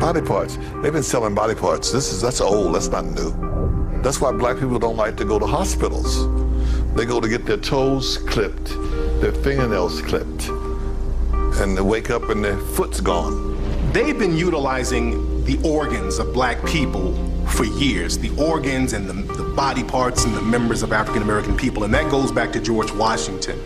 Body parts. They've been selling body parts. That's old, that's not new. That's why black people don't like to go to hospitals. They go to get their toes clipped, their fingernails clipped, and they wake up and their foot's gone. They've been utilizing the organs of black people for years, the organs and the body parts and the members of African American people, and that goes back to George Washington.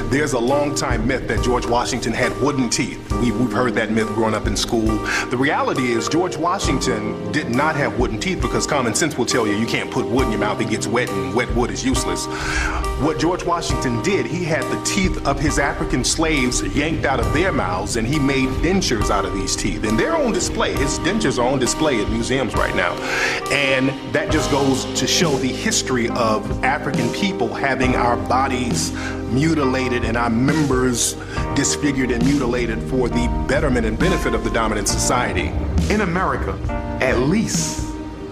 There's a long time myth that George Washington had wooden teeth. We've heard that myth growing up in school. The reality is George Washington did not have wooden teeth because common sense will tell you can't put wood in your mouth, it gets wet and wet wood is useless. What George Washington did, he had the teeth of his African slaves yanked out of their mouths and he made dentures out of these teeth. And they're on display. His dentures are on display at museums right now. And that just goes to show the history of African people having our bodies mutilated and our members disfigured and mutilated for the betterment and benefit of the dominant society. In America, at least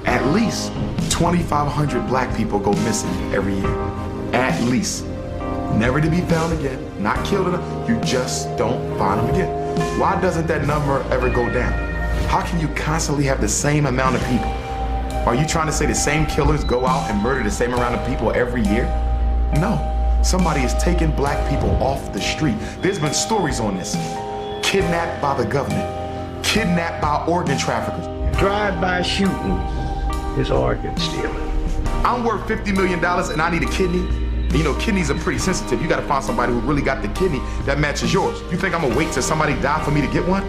2,500 black people go missing every year. At least. Never to be found again, not killed enough, you just don't find them again. Why doesn't that number ever go down? How can you constantly have the same amount of people? Are you trying to say the same killers go out and murder the same amount of people every year? No. Somebody is taking black people off the street. There's been stories on this. Kidnapped by the government. Kidnapped by organ traffickers. Drive-by shootings is organ stealing. I'm worth $50 million and I need a kidney. You know, kidneys are pretty sensitive. You gotta find somebody who really got the kidney that matches yours. You think I'm gonna wait till somebody die for me to get one?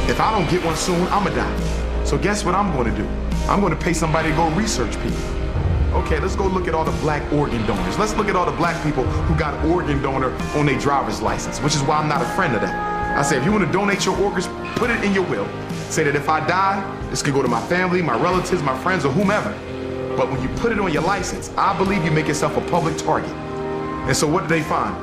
If I don't get one soon, I'ma die. So guess what I'm gonna do? I'm gonna pay somebody to go research people. Okay, let's go look at all the black organ donors. Let's look at all the black people who got organ donor on their driver's license, which is why I'm not a friend of that. I say, if you want to donate your organs, put it in your will. Say that if I die, this could go to my family, my relatives, my friends, or whomever. But when you put it on your license, I believe you make yourself a public target. And so what did they find?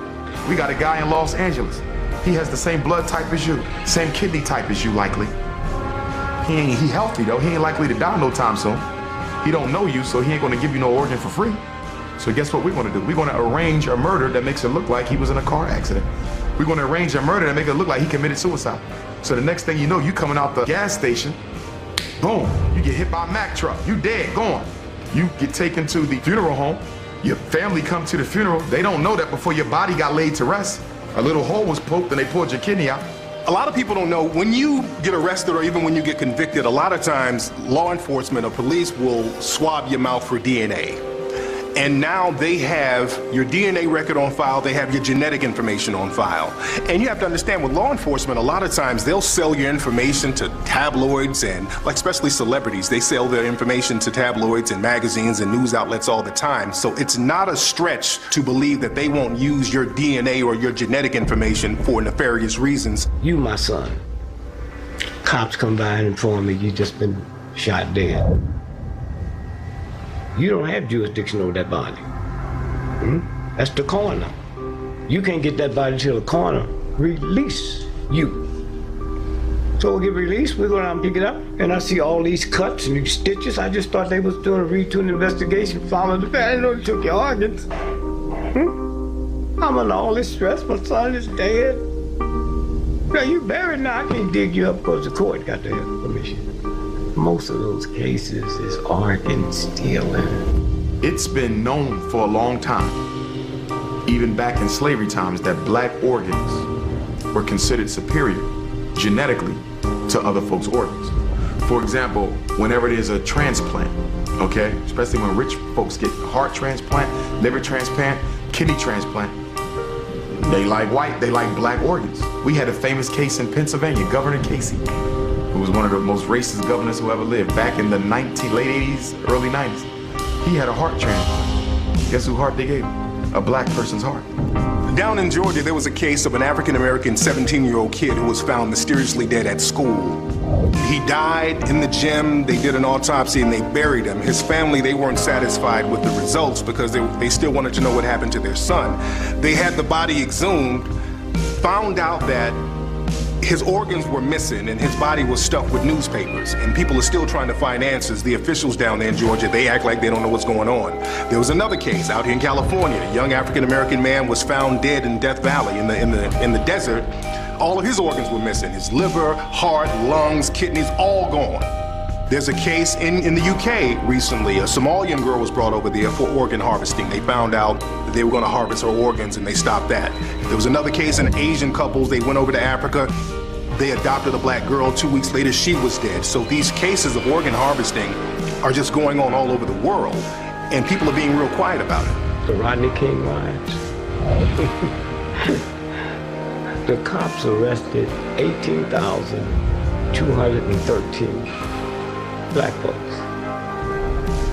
We got a guy in Los Angeles. He has the same blood type as you, same kidney type as you likely. He healthy though, he ain't likely to die no time soon. He don't know you, so he ain't gonna give you no organ for free. So guess what we're gonna do? We're gonna arrange a murder that makes it look like he was in a car accident. We're gonna arrange a murder that makes it look like he committed suicide. So the next thing you know, you coming out the gas station, boom, you get hit by a Mack truck, you dead, gone. You get taken to the funeral home, your family come to the funeral, they don't know that before your body got laid to rest, a little hole was poked and they pulled your kidney out. A lot of people don't know, when you get arrested or even when you get convicted, a lot of times law enforcement or police will swab your mouth for DNA. And now they have your DNA record on file, they have your genetic information on file. And you have to understand, with law enforcement, a lot of times they'll sell your information to tabloids and, like, especially celebrities, they sell their information to tabloids and magazines and news outlets all the time. So it's not a stretch to believe that they won't use your DNA or your genetic information for nefarious reasons. You, my son. Cops come by and inform me you just been shot dead. You don't have jurisdiction over that body. That's the coroner. You can't get that body till the coroner release you. So we'll get released, we go down and pick it up, and I see all these cuts and these stitches. I just thought they was doing a routine investigation, following the family. I didn't know they took your organs. I'm in all this stress, my son is dead. Now you buried now, I can't dig you up because the court got to have permission. Most of those cases is organ stealing. It's been known for a long time, even back in slavery times, that black organs were considered superior genetically to other folks' organs. For example, whenever there's a transplant, okay, especially when rich folks get heart transplant, liver transplant, kidney transplant, they like white, they like black organs. We had a famous case in Pennsylvania, Governor Casey, who was one of the most racist governors who ever lived back in the late 80s, early 90s. He had a heart transplant. Guess whose heart they gave him? A black person's heart. Down in Georgia, there was a case of an African-American 17-year-old kid who was found mysteriously dead at school. He died in the gym. They did an autopsy and they buried him. His family, they weren't satisfied with the results because they still wanted to know what happened to their son. They had the body exhumed, found out that his organs were missing and his body was stuffed with newspapers, and people are still trying to find answers. The officials down there in Georgia, they act like they don't know what's going on. There was another case out here in California. A young African-American man was found dead in Death Valley in the desert. All of his organs were missing. His liver, heart, lungs, kidneys, all gone. There's a case in the UK recently. A Somalian girl was brought over there for organ harvesting. They found out that they were going to harvest her organs and they stopped that. There was another case in Asian couples. They went over to Africa. They adopted a black girl. 2 weeks later, she was dead. So these cases of organ harvesting are just going on all over the world, and people are being real quiet about it. The Rodney King riots. The cops arrested 18,213 black folks.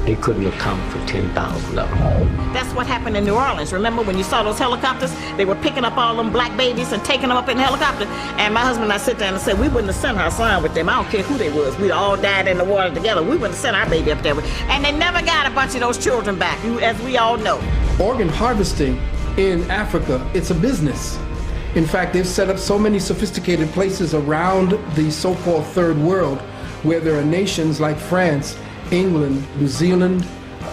They couldn't account for 10,000 of them. That's what happened in New Orleans. Remember when you saw those helicopters? They were picking up all them black babies and taking them up in the helicopter. And my husband and I sit down and said, we wouldn't have sent our son with them. I don't care who they was. We'd all died in the water together. We wouldn't have sent our baby up there. And they never got a bunch of those children back, as we all know. Organ harvesting in Africa, it's a business. In fact, they've set up so many sophisticated places around the so-called third world where there are nations like France, England, New Zealand,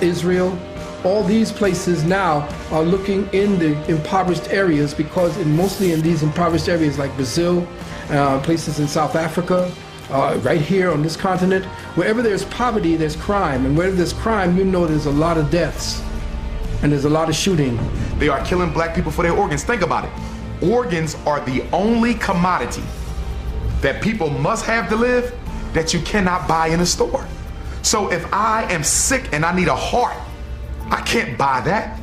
Israel. All these places now are looking in the impoverished areas because mostly in these impoverished areas like Brazil, places in South Africa, right here on this continent, wherever there's poverty, there's crime. And wherever there's crime, you know there's a lot of deaths and there's a lot of shooting. They are killing black people for their organs. Think about it. Organs are the only commodity that people must have to live that you cannot buy in a store. So if I am sick and I need a heart, I can't buy that.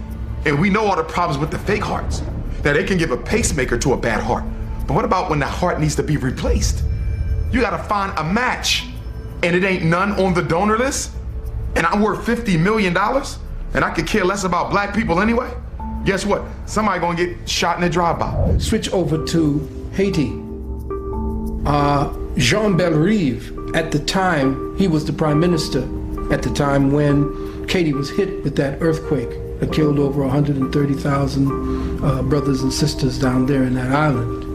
And we know all the problems with the fake hearts, that they can give a pacemaker to a bad heart. But what about when the heart needs to be replaced? You gotta find a match, and it ain't none on the donor list, and I'm worth $50 million, and I could care less about black people anyway? Guess what? Somebody gonna get shot in a drive-by. Switch over to Haiti. Jean Bellerive, at the time, he was the prime minister at the time when Haiti was hit with that earthquake that killed over 130,000 brothers and sisters down there in that island.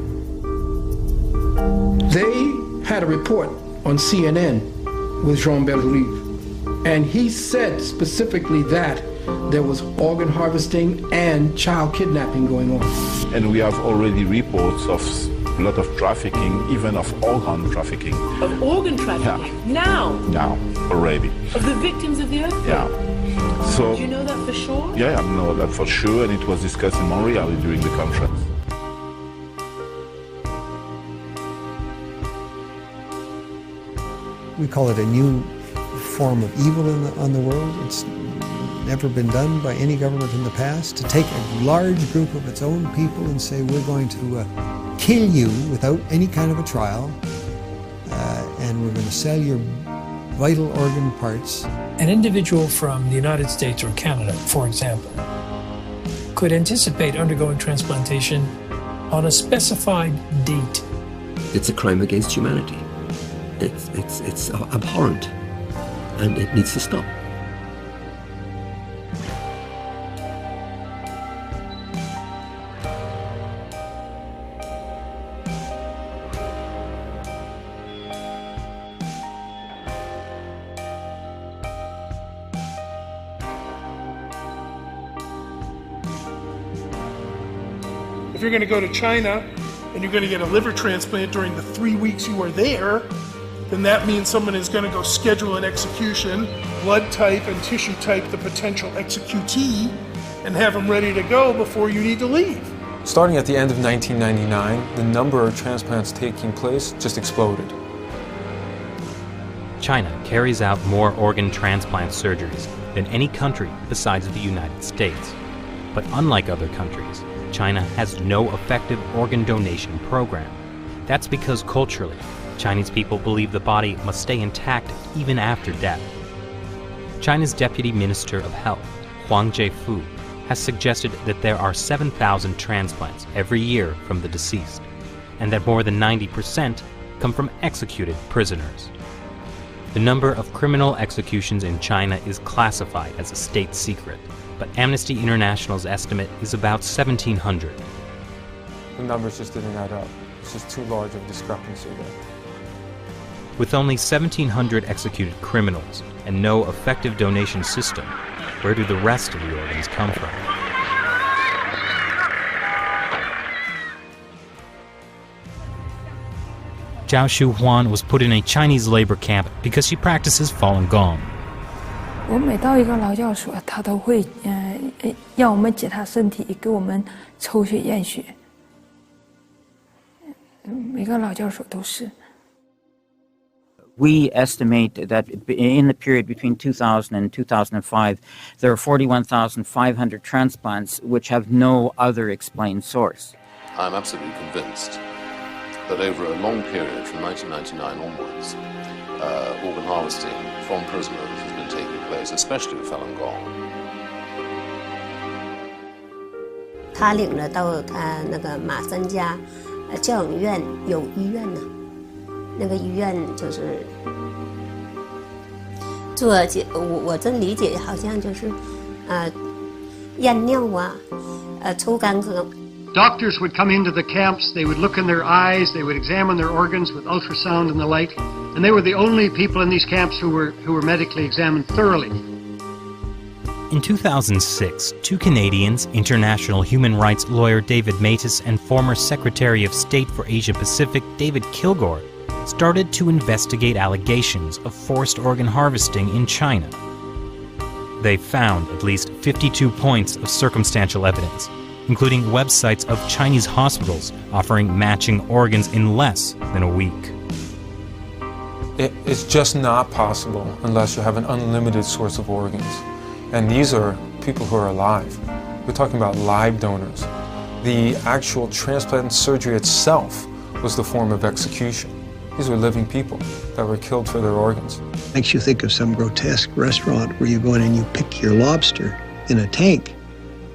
They had a report on CNN with Jean Bellerive, and he said specifically that there was organ harvesting and child kidnapping going on. And we have already reports of a lot of trafficking, even of organ trafficking. Of organ trafficking? Yeah. Now, already. Of the victims of the earthquake? Yeah. So, do you know that for sure? Yeah, I know that for sure, and it was discussed in Montreal during the conference. We call it a new form of evil on the world. It's never been done by any government in the past, to take a large group of its own people and say, we're going to kill you without any kind of a trial, and we're going to sell your vital organ parts. An individual from the United States or Canada, for example, could anticipate undergoing transplantation on a specified date. It's a crime against humanity. It's abhorrent, and it needs to stop. If you're going to go to China and you're going to get a liver transplant during the 3 weeks you are there, then that means someone is going to go schedule an execution, blood type and tissue type the potential executee, and have them ready to go before you need to leave. Starting at the end of 1999, the number of transplants taking place just exploded. China carries out more organ transplant surgeries than any country besides the United States. But unlike other countries, China has no effective organ donation program. That's because culturally, Chinese people believe the body must stay intact even after death. China's Deputy Minister of Health, Huang Jiefu, has suggested that there are 7,000 transplants every year from the deceased, and that more than 90% come from executed prisoners. The number of criminal executions in China is classified as a state secret, but Amnesty International's estimate is about 1,700. The numbers just didn't add up. It's just too large of a discrepancy there. With only 1,700 executed criminals and no effective donation system, where do the rest of the organs come from? Zhao Shuhuan was put in a Chinese labor camp because she practices Falun Gong. 我每到一个劳教所，他都会让我们检查身体，给我们抽血验血。每个劳教所都是。 We estimate that in the period between 2000 and 2005, there are 41,500 transplants which have no other explained source. I'm absolutely convinced that over a long period from 1999 onwards, organ harvesting from prisoners has been taking place, especially with Falun Gong. 他领着到他那个马三家教养院有医院呢。 那个医院就是做我这理解好像就是验尿啊，抽干戈。 Doctors would come into the camps, they would look in their eyes, they would examine their organs with ultrasound and the like, and they were the only people in these camps who were medically examined thoroughly. In 2006, two Canadians, international human rights lawyer David Matus and former Secretary of State for Asia Pacific David Kilgore, started to investigate allegations of forced organ harvesting in China. They found at least 52 points of circumstantial evidence, including websites of Chinese hospitals offering matching organs in less than a week. It's just not possible unless you have an unlimited source of organs. And these are people who are alive. We're talking about live donors. The actual transplant surgery itself was the form of execution. These were living people that were killed for their organs. Makes you think of some grotesque restaurant where you go in and you pick your lobster in a tank.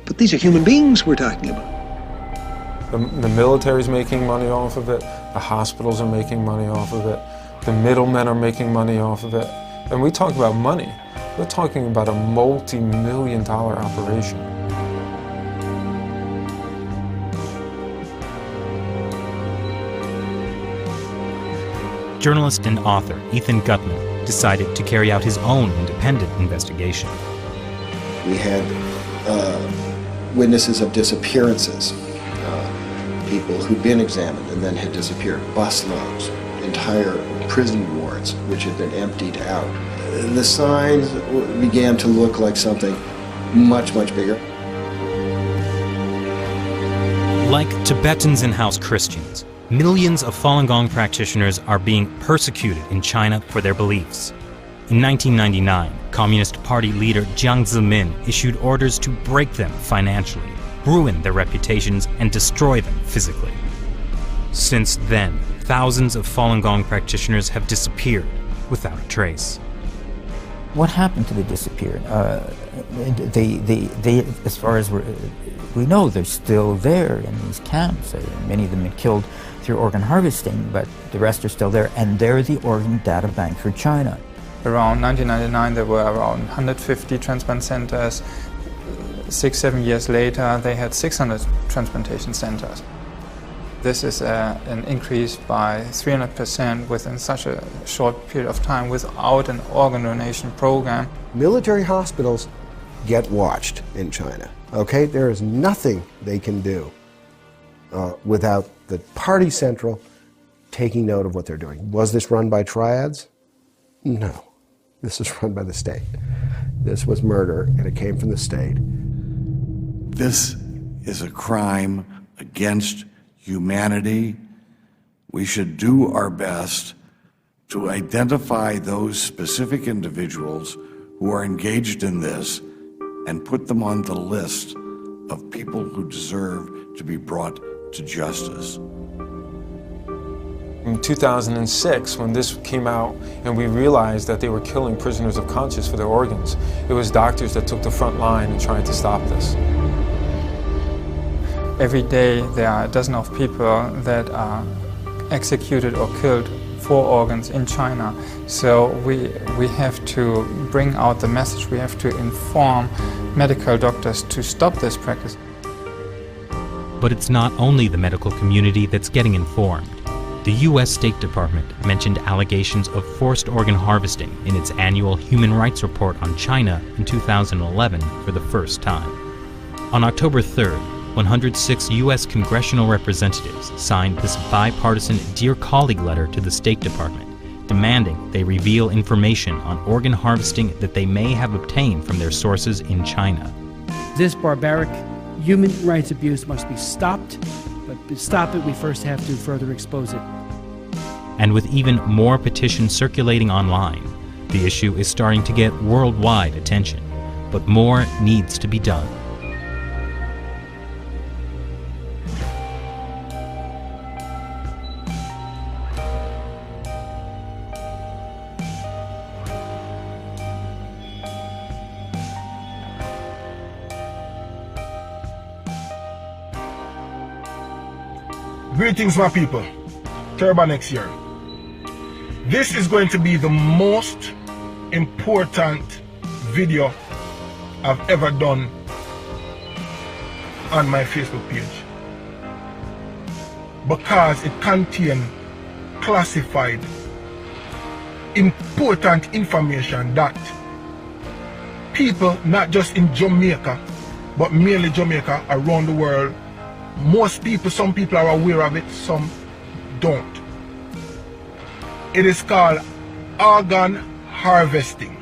But these are human beings we're talking about. The military's making money off of it. The hospitals are making money off of it. The middlemen are making money off of it. And we talk about money. We're talking about a multi-million-dollar operation. Journalist and author Ethan Gutman decided to carry out his own independent investigation. We had witnesses of disappearances, people who'd been examined and then had disappeared, busloads, entire prison wards which had been emptied out. The signs began to look like something much, much bigger. Like Tibetans and house Christians, millions of Falun Gong practitioners are being persecuted in China for their beliefs. In 1999, Communist Party leader Jiang Zemin issued orders to break them financially, ruin their reputations, and destroy them physically. Since then, thousands of Falun Gong practitioners have disappeared without a trace. What happened to the disappeared? They, as far as we know, they're still there in these camps. Many of them have been killed through organ harvesting, but the rest are still there, and they're the organ data bank for China. Around 1999, there were around 150 transplant centers. 6-7 years later, they had 600 transplantation centers. This is an increase by 300% within such a short period of time without an organ donation program. Military hospitals get watched in China, okay? There is nothing they can do without the party central taking note of what they're doing. Was this run by triads? No. This is run by the state. This was murder, and it came from the state. This is a crime against humanity. We should do our best to identify those specific individuals who are engaged in this and put them on the list of people who deserve to be brought to justice. In 2006, when this came out and we realized that they were killing prisoners of conscience for their organs, it was doctors that took the front line in trying to stop this. Every day there are a dozen of people that are executed or killed for organs in China. So we have to bring out the message, we have to inform medical doctors to stop this practice. But it's not only the medical community that's getting informed. The U.S. State Department mentioned allegations of forced organ harvesting in its annual Human Rights Report on China in 2011 for the first time. On October 3rd, 106 U.S. congressional representatives signed this bipartisan Dear Colleague letter to the State Department, demanding they reveal information on organ harvesting that they may have obtained from their sources in China. This barbaric human rights abuse must be stopped, but to stop it, we first have to further expose it. And with even more petitions circulating online, the issue is starting to get worldwide attention. But more needs to be done. Greetings, my people. Turban next year. This is going to be the most important video I've ever done on my Facebook page, because it contains classified, important information that people, not just in Jamaica, but mainly Jamaica, around the world, most people, some people are aware of it, some don't. It is called organ harvesting.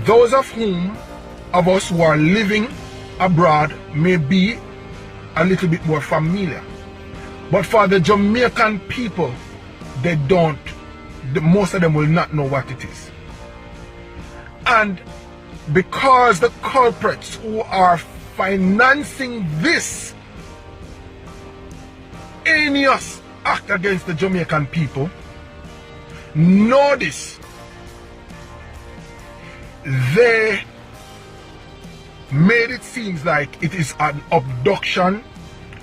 Those of us who are living abroad may be a little bit more familiar. But for the Jamaican people, they don't. Most of them will not know what it is. And because the culprits who are financing this heinous act against the Jamaican people know this, they made it seem like it is an abduction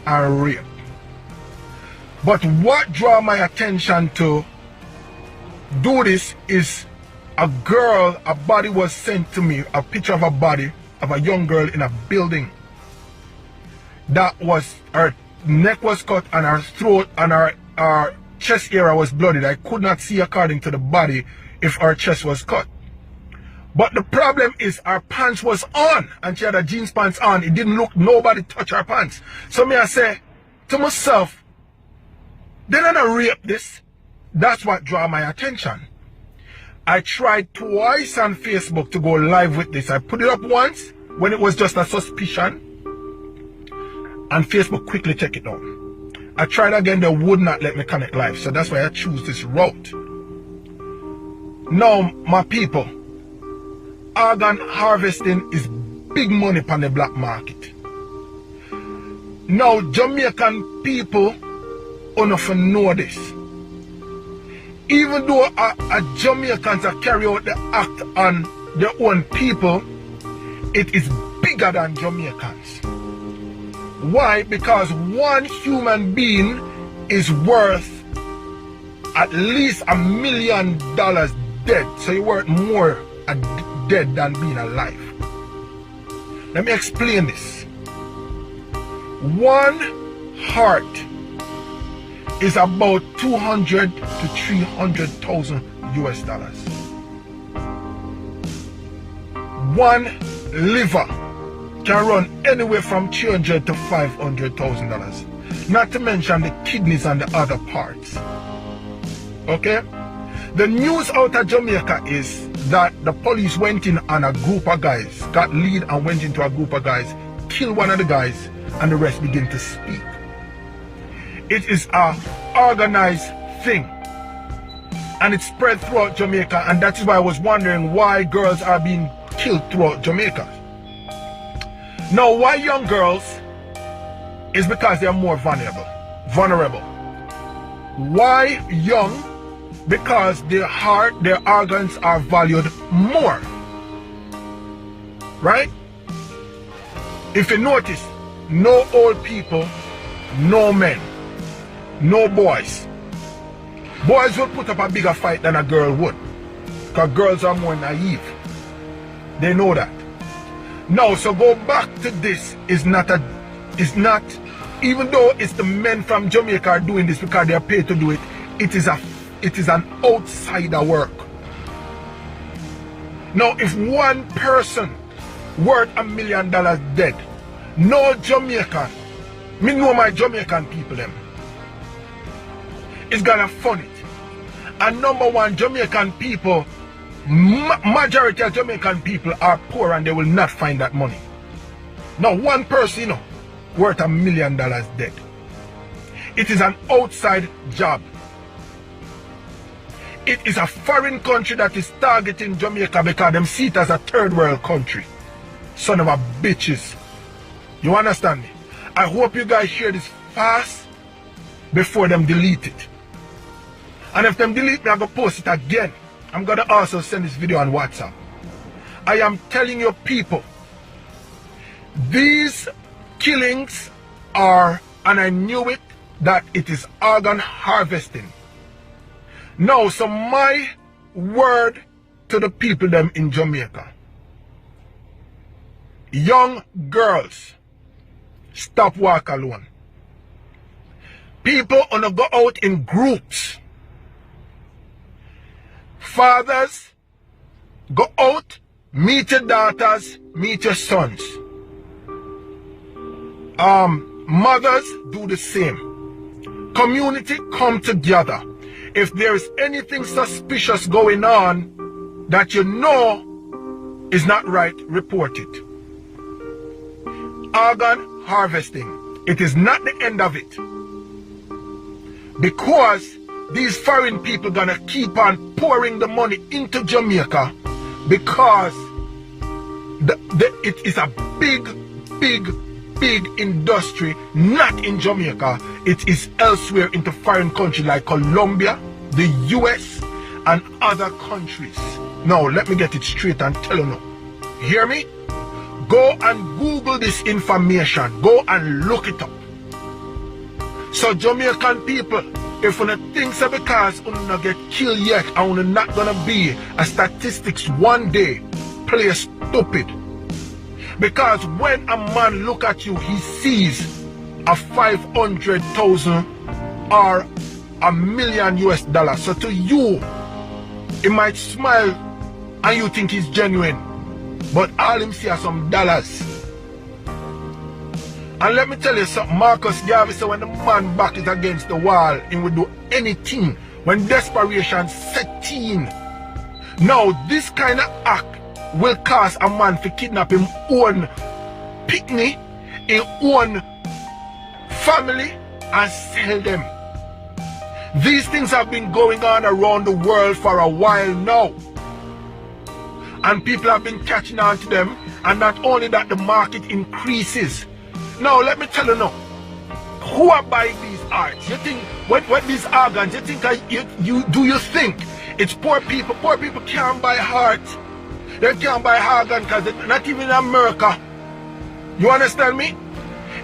and rape. But what drew my attention to do this is a girl, a body was sent to me, a picture of a body of a young girl in a building that was, her neck was cut and her throat and her chest area was bloodied. I could not see according to the body if her chest was cut. But the problem is her pants was on and she had her jeans pants on. It didn't look, nobody touch her pants. So me I say to myself, they don't rape this. That's what drew my attention. I tried twice on Facebook to go live with this. I put it up once when it was just a suspicion, and Facebook quickly took it down. I tried again, they would not let me connect live, so that's why I choose this route. Now, my people, organ harvesting is big money on the black market. Now, Jamaican people enough know this. Even though Jamaicans carry out the act on their own people, it is bigger than Jamaicans. Why? Because one human being is worth at least $1 million dead. So you're worth more dead than being alive. Let me explain this. One heart is about 200 to 300,000 US dollars. One liver can run anywhere from $300 to $500,000. Not to mention the kidneys and the other parts. Okay? The news out of Jamaica is that the police went in on a group of guys, got lead and went into a group of guys, killed one of the guys, and the rest begin to speak. It is a organized thing, and it's spread throughout Jamaica, and that is why I was wondering why girls are being killed throughout Jamaica. Now, why young girls is because they are more vulnerable. Why young? Because their heart, their organs are valued more. Right? If you notice, no old people, no men, no boys. Boys will put up a bigger fight than a girl would, because girls are more naive. They know that. Now, so go back to this is not, even though it's the men from Jamaica are doing this because they are paid to do it, it is an outsider work. Now, if one person worth $1 million dead, no Jamaican, me know my Jamaican people them, is gonna fund it. And number one, Jamaican people, majority of Jamaican people are poor and they will not find that money. Now, one person, you know, worth $1 million dead. It is an outside job. It is a foreign country that is targeting Jamaica because them see it as a third world country. Son of a bitches. You understand me? I hope you guys hear this fast before them delete it. And if them delete me, I'm going to post it again. I'm going to also send this video on WhatsApp. I am telling you people, these killings are, and I knew it, that it is organ harvesting. Now, so my word to the people them in Jamaica. Young girls, stop walk alone. People wanna go out in groups. Fathers, go out, meet your daughters, meet your sons. Mothers, do the same. Community, come together. If there is anything suspicious going on that you know is not right, report it. Organ harvesting, it is not the end of it. Because these foreign people gonna keep on pouring the money into Jamaica because it is a big industry, not in Jamaica. It is elsewhere into foreign countries like Colombia, the US, and other countries. Now, let me get it straight and tell you now. Hear me? Go and Google this information. Go and look it up. So Jamaican people, if you think so because you not get killed yet and you're not gonna be a statistics one day, play stupid. Because when a man look at you, he sees a 500,000 or $1 million US. So to you, he might smile and you think he's genuine. But all him see are some dollars. And let me tell you something, Marcus Garvey said when the man back is against the wall, he would do anything when desperation set in. Now, this kind of act will cause a man to kidnap his own picnic, his own family, and sell them. These things have been going on around the world for a while now. And people have been catching on to them, and not only that, the market increases. Now, let me tell you now, who are buying these arts? You think, what these organs, you think, you think it's poor people? Poor people can't buy heart. They can't buy organ because not even in America. You understand me?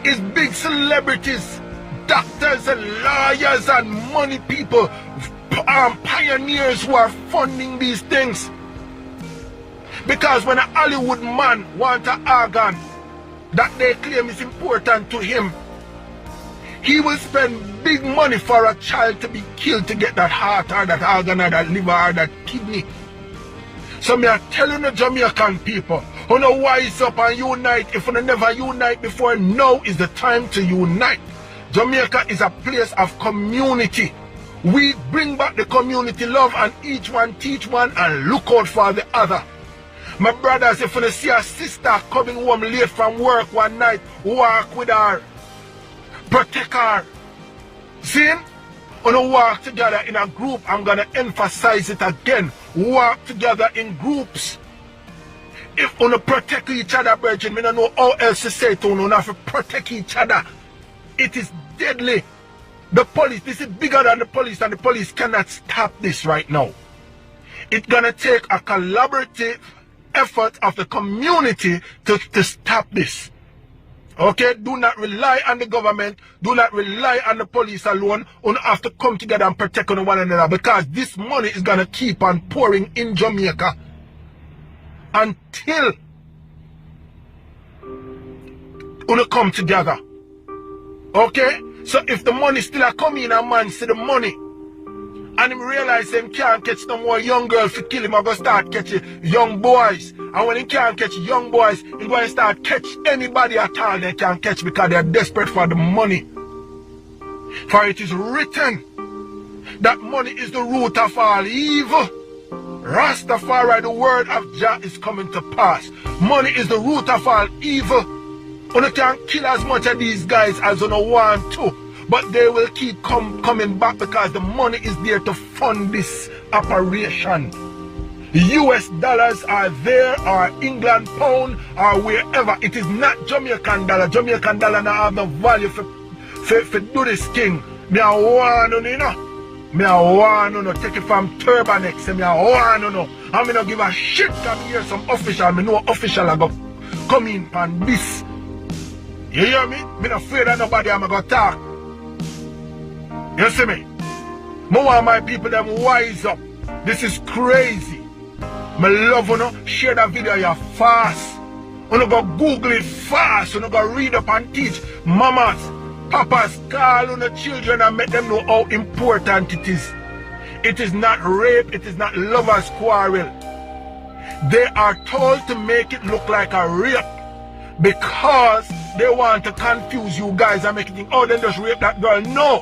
It's big celebrities, doctors and lawyers and money people, pioneers who are funding these things. Because when a Hollywood man wants an organ that they claim is important to him, he will spend big money for a child to be killed to get that heart or that organ or that liver or that kidney. So me are telling the Jamaican people, who know wise up and unite. If you never unite before, now is the time to unite. Jamaica is a place of community. We bring back the community love and each one teach one and look out for the other. My brothers, if you see a sister coming home late from work one night, walk with her, protect her. See? When you walk together in a group, I'm going to emphasize it again. Walk together in groups. If you protect each other, brethren, I don't know how else to say it. You have to protect each other. It is deadly. The police, this is bigger than the police, and the police cannot stop this right now. It's going to take a collaborative effort of the community to stop this. Okay, do not rely on the government. Do not rely on the police alone. You have to come together and protect one another, because this money is going to keep on pouring in Jamaica until you come together. Okay? So if the money still a come in, a man see the money and him realize him can't catch no more young girls to kill him, I go start catching young boys. And when he can't catch young boys, he going to start catch anybody at all they can catch, because they are desperate for the money. For it is written that money is the root of all evil. Rastafari, the word of Jah is coming to pass. Money is the root of all evil. You can kill as much of these guys as you want to, but they will keep coming back, because the money is there to fund this operation. US dollars are there, or England pound, or wherever. It is not Jamaican dollar. Jamaican dollar now have no value for do this thing. Me a warn you know. Me a warn you, take it from Turbanex. Me a warn you. And me no give a shit. Come here some official. Me know official I go come in on this. You hear me? Me not afraid of nobody. I'm going to talk. You see me? I want my people them wise up. This is crazy. Me love you know. Share that video you fast. You go Google it fast. You go read up and teach. Mamas, papas, call on the children and make them know how important it is. It is not rape. It is not lovers' quarrel. They are told to make it look like a rape, because they want to confuse you guys and make you think, oh, then just rape that girl. No.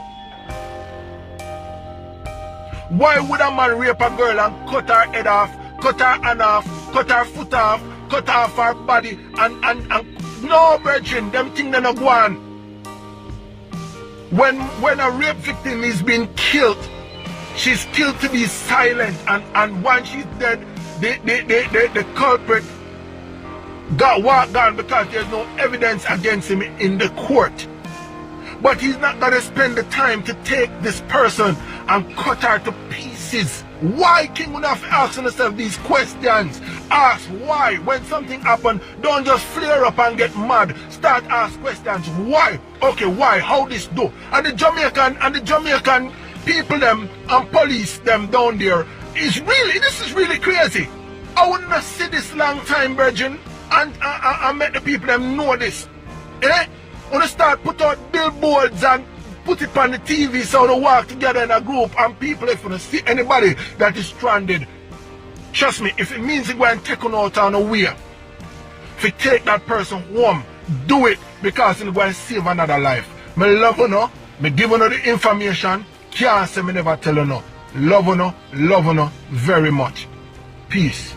Why would a man rape a girl and cut her head off, cut her hand off, cut her foot off, cut off her body, and no, virgin, them things they not go on. When a rape victim is being killed, she's killed to be silent, and once she's dead, the culprit got walked down, because there's no evidence against him in the court. But he's not going to spend the time to take this person and cut her to pieces. Why King would have asked himself these questions? Ask why. When something happens, don't just flare up and get mad. Start ask questions. Why? Okay, why? How this do? And the Jamaican people them and police them down there this is really crazy. I wouldn't have said this long time, virgin, and make the people them know this. Eh? When they start put out billboards and put it on the TV so they walk together in a group, and people, if you see anybody that is stranded, trust me, if it means you go and take on out on a way, if you take that person home, do it, because you're going to save another life. Me love you no, me give you the information, can't say me never tell you no. Love you no very much. Peace.